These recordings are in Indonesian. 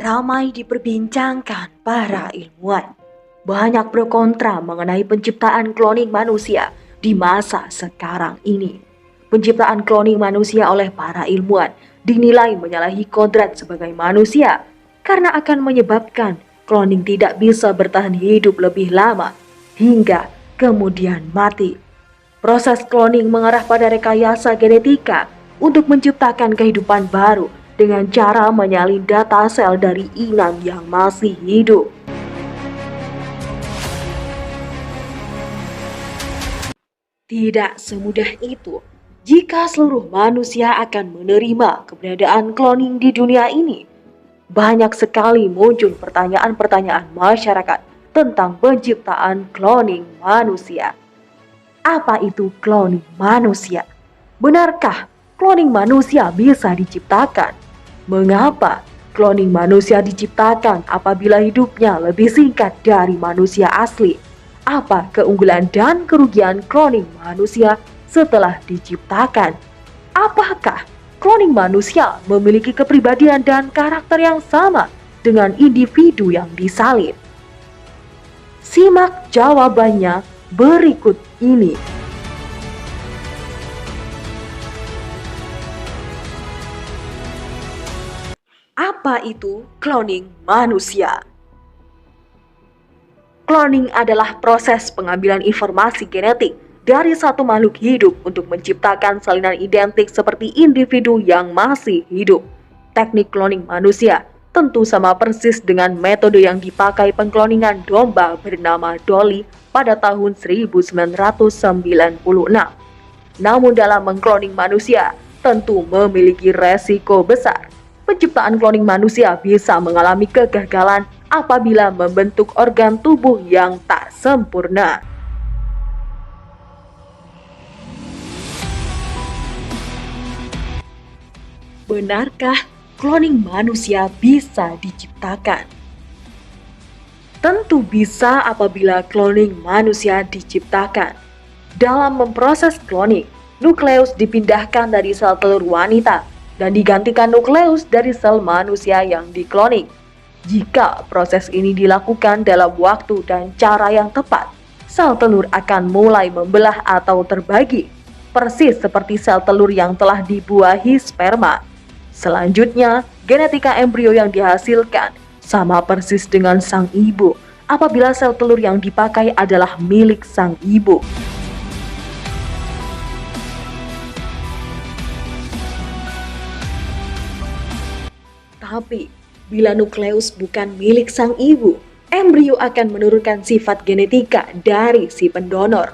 ramai diperbincangkan para ilmuwan. Banyak pro kontra mengenai penciptaan kloning manusia di masa sekarang ini. Penciptaan kloning manusia oleh para ilmuwan dinilai menyalahi kodrat sebagai manusia karena akan menyebabkan kloning tidak bisa bertahan hidup lebih lama hingga kemudian mati. Proses kloning mengarah pada rekayasa genetika untuk menciptakan kehidupan baru dengan cara menyalin data sel dari inang yang masih hidup. Tidak semudah itu jika seluruh manusia akan menerima keberadaan kloning di dunia ini. Banyak sekali muncul pertanyaan-pertanyaan masyarakat tentang penciptaan kloning manusia. Apa itu kloning manusia? Benarkah kloning manusia bisa diciptakan? Mengapa kloning manusia diciptakan apabila hidupnya lebih singkat dari manusia asli? Apa keunggulan dan kerugian kloning manusia setelah diciptakan? Apakah kloning manusia memiliki kepribadian dan karakter yang sama dengan individu yang disalin? Simak jawabannya berikut ini. Apa itu kloning manusia? Kloning adalah proses pengambilan informasi genetik dari satu makhluk hidup untuk menciptakan salinan identik seperti individu yang masih hidup. Teknik kloning manusia tentu sama persis dengan metode yang dipakai pengkloningan domba bernama Dolly pada tahun 1996. Namun dalam mengkloning manusia tentu memiliki resiko besar. Penciptaan kloning manusia bisa mengalami kegagalan apabila membentuk organ tubuh yang tak sempurna. Benarkah kloning manusia bisa diciptakan? Tentu bisa apabila kloning manusia diciptakan. Dalam memproses kloning, nukleus dipindahkan dari sel telur wanita dan digantikan nukleus dari sel manusia yang dikloning. Jika proses ini dilakukan dalam waktu dan cara yang tepat, sel telur akan mulai membelah atau terbagi, persis seperti sel telur yang telah dibuahi sperma. Selanjutnya, genetika embrio yang dihasilkan sama persis dengan sang ibu apabila sel telur yang dipakai adalah milik sang ibu. Tapi, bila nukleus bukan milik sang ibu, embrio akan menurunkan sifat genetika dari si pendonor.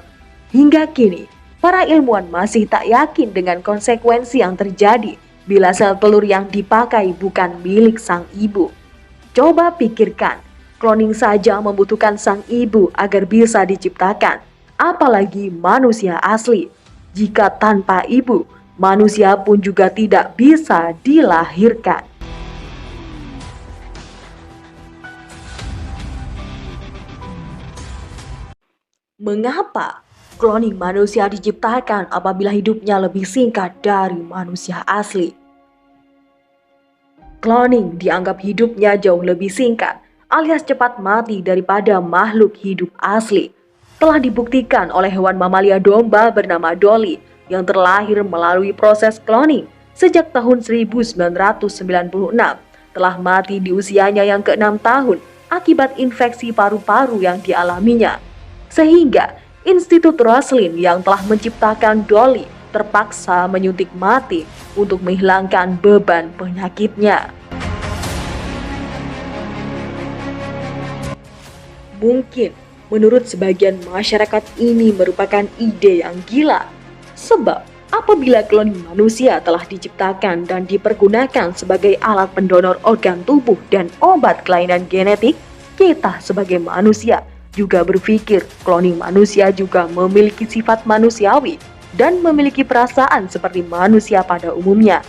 Hingga kini, para ilmuwan masih tak yakin dengan konsekuensi yang terjadi bila sel telur yang dipakai bukan milik sang ibu. Coba pikirkan, kloning saja membutuhkan sang ibu agar bisa diciptakan, apalagi manusia asli. Jika tanpa ibu, manusia pun juga tidak bisa dilahirkan. Mengapa kloning manusia diciptakan apabila hidupnya lebih singkat dari manusia asli? Kloning dianggap hidupnya jauh lebih singkat alias cepat mati daripada makhluk hidup asli. Telah dibuktikan oleh hewan mamalia domba bernama Dolly yang terlahir melalui proses kloning sejak tahun 1996, telah mati di usianya yang ke-6 tahun akibat infeksi paru-paru yang dialaminya. Sehingga Institut Roslin yang telah menciptakan Dolly terpaksa menyuntik mati untuk menghilangkan beban penyakitnya. Mungkin menurut sebagian masyarakat ini merupakan ide yang gila. Sebab apabila kloning manusia telah diciptakan dan dipergunakan sebagai alat pendonor organ tubuh dan obat kelainan genetik, kita sebagai manusia juga berpikir kloning manusia juga memiliki sifat manusiawi dan memiliki perasaan seperti manusia pada umumnya.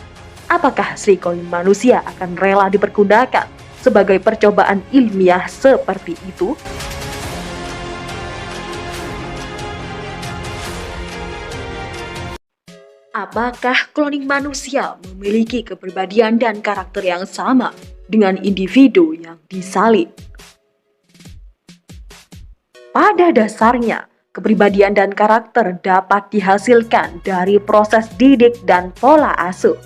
Apakah si kloning manusia akan rela dipergunakan sebagai percobaan ilmiah seperti itu? Apakah kloning manusia memiliki kepribadian dan karakter yang sama dengan individu yang disalin. Pada dasarnya, kepribadian dan karakter dapat dihasilkan dari proses didik dan pola asuh.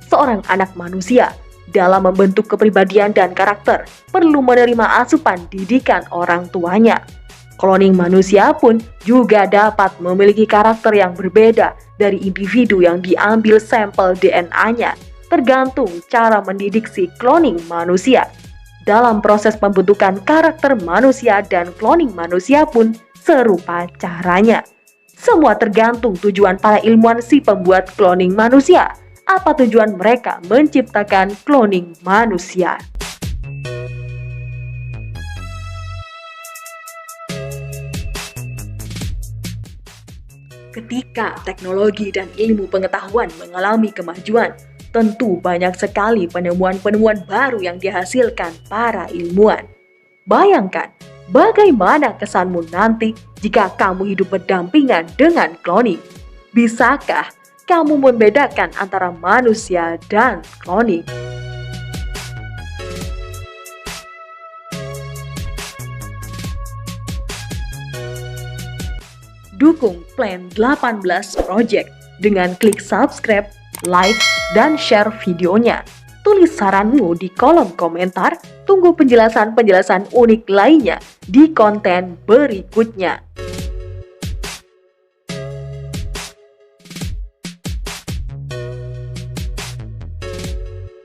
Seorang anak manusia dalam membentuk kepribadian dan karakter perlu menerima asupan didikan orang tuanya. Kloning manusia pun juga dapat memiliki karakter yang berbeda dari individu yang diambil sampel DNA-nya, tergantung cara mendidik si kloning manusia. Dalam proses pembentukan karakter manusia dan kloning manusia pun serupa caranya. Semua tergantung tujuan para ilmuwan si pembuat kloning manusia. Apa tujuan mereka menciptakan kloning manusia? Ketika teknologi dan ilmu pengetahuan mengalami kemajuan, tentu banyak sekali penemuan-penemuan baru yang dihasilkan para ilmuwan. Bayangkan, bagaimana kesanmu nanti jika kamu hidup berdampingan dengan kloning? Bisakah kamu membedakan antara manusia dan kloning? Dukung Plan 18 Project dengan klik subscribe, like, dan share videonya. Tulis saranmu di kolom komentar, tunggu penjelasan-penjelasan unik lainnya di konten berikutnya.